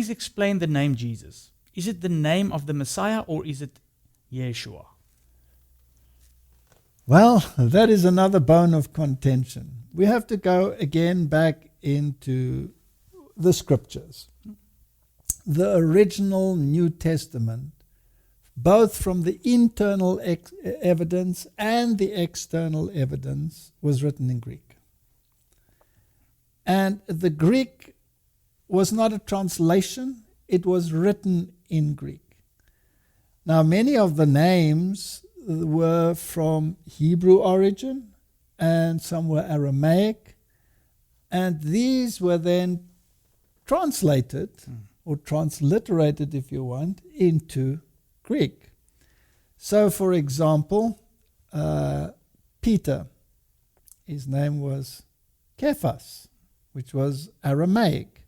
please explain the name Jesus? Is it the name of the Messiah or is it Yeshua? Well, that is another bone of contention. We have to go again back into the scriptures. The original New Testament, both from the internal evidence and the external evidence, was written in Greek. And the Greek was not a translation, it was written in Greek. Now, many of the names were from Hebrew origin, and some were Aramaic, and these were then translated, or transliterated if you want, into Greek. So, for example, Peter, his name was Kephas, which was Aramaic.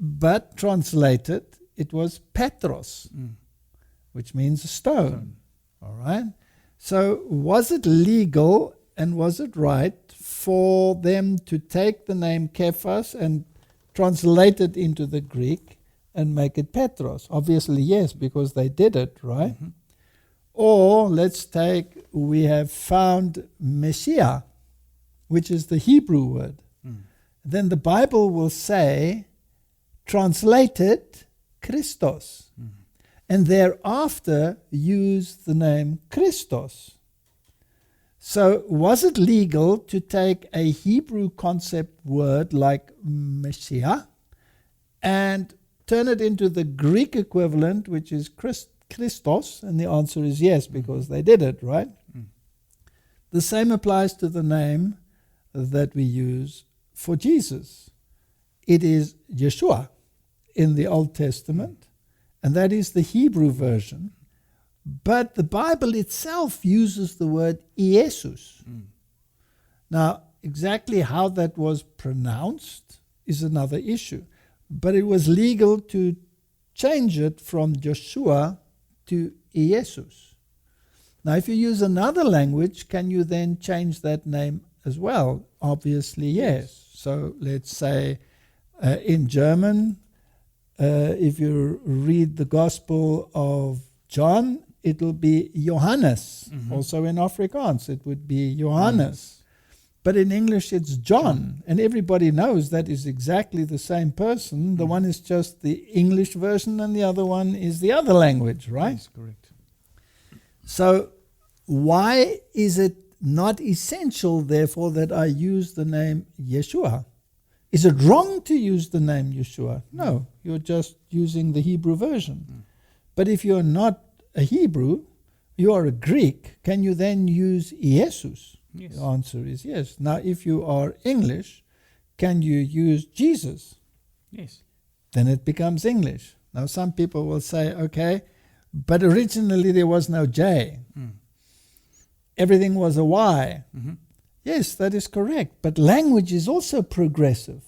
But translated, it was Petros, which means a stone. All right? So was it legal and was it right for them to take the name Kephas and translate it into the Greek and make it Petros? Obviously, yes, because they did it, right? Mm-hmm. Or let's take, we have found Messiah, which is the Hebrew word. Then the Bible will say, translated Christos. And thereafter use the name Christos. So was it legal to take a Hebrew concept word like Messiah and turn it into the Greek equivalent, which is Christos? And the answer is yes, because they did it, right? The same applies to the name that we use for Jesus. It is Yeshua in the Old Testament, and that is the Hebrew version. But the Bible itself uses the word Iesus. Now, exactly how that was pronounced is another issue. But it was legal to change it from Joshua to Iesus. Now, if you use another language, can you then change that name as well? Obviously, yes. So let's say in German, if you read the Gospel of John, it will be Johannes. Also in Afrikaans, it would be Johannes. But in English, it's John. And everybody knows that is exactly the same person. The one is just the English version and the other one is the other language, right? Yes, correct. So why is it not essential, therefore, that I use the name Yeshua? Is it wrong to use the name Yeshua? No, you're just using the Hebrew version. But if you're not a Hebrew, you are a Greek, can you then use Iesus? Yes. The answer is yes. Now, if you are English, can you use Jesus? Yes. Then it becomes English. Now, some people will say, okay, but originally there was no J. Everything was a Y. Yes, that is correct. But language is also progressive.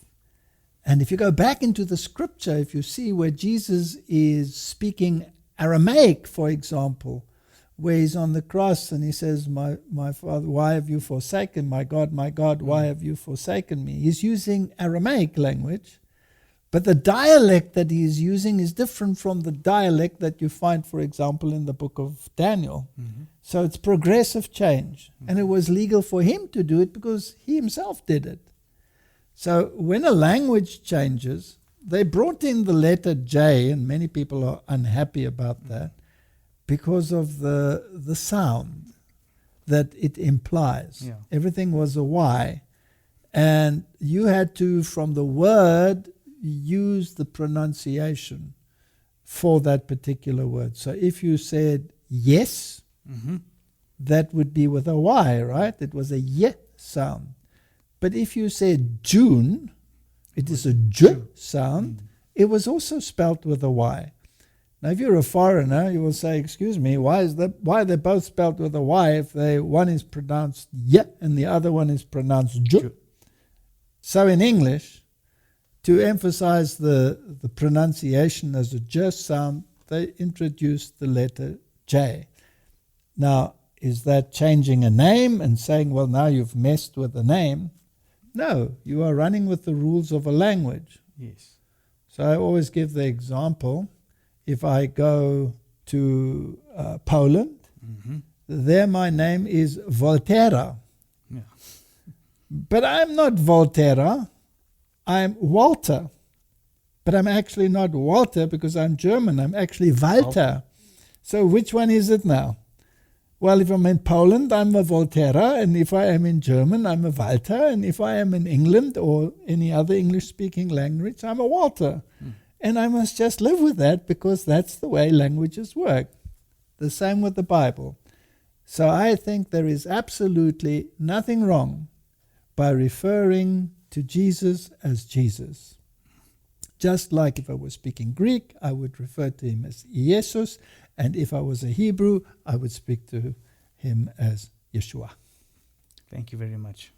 And if you go back into the scripture, if you see where Jesus is speaking Aramaic, for example, where he's on the cross and he says, my Father, why have you forsaken? My God, why have you forsaken me? He's using Aramaic language. But the dialect that he is using is different from the dialect that you find, for example, in the book of Daniel. So it's progressive change. And it was legal for him to do it because he himself did it. So when a language changes, they brought in the letter J, and many people are unhappy about that because of the sound that it implies. Yeah. Everything was a Y. And you had to, from the word, use the pronunciation for that particular word. So if you said yes, that would be with a Y, right? It was a Y sound. But if you said June, it is a J sound. It was also spelt with a Y. Now, if you're a foreigner, you will say, excuse me, why are they both spelt with a Y if one is pronounced Y and the other one is pronounced J? So in English, to emphasize the pronunciation as a J sound, they introduced the letter J. Now, is that changing a name and saying, well, now you've messed with the name? No, you are running with the rules of a language. Yes. So I always give the example, if I go to Poland, there my name is Volterra. Yeah. But I'm not Volterra, I'm Walter. But I'm actually not Walter because I'm German, I'm actually Walter. So which one is it now? Well, if I'm in Poland, I'm a Volterra, and if I am in German, I'm a Walter, and if I am in England or any other English-speaking language, I'm a Walter. And I must just live with that because that's the way languages work. The same with the Bible. So I think there is absolutely nothing wrong by referring to Jesus as Jesus. Just like if I was speaking Greek, I would refer to him as Jesus, and if I was a Hebrew, I would speak to him as Yeshua. Thank you very much.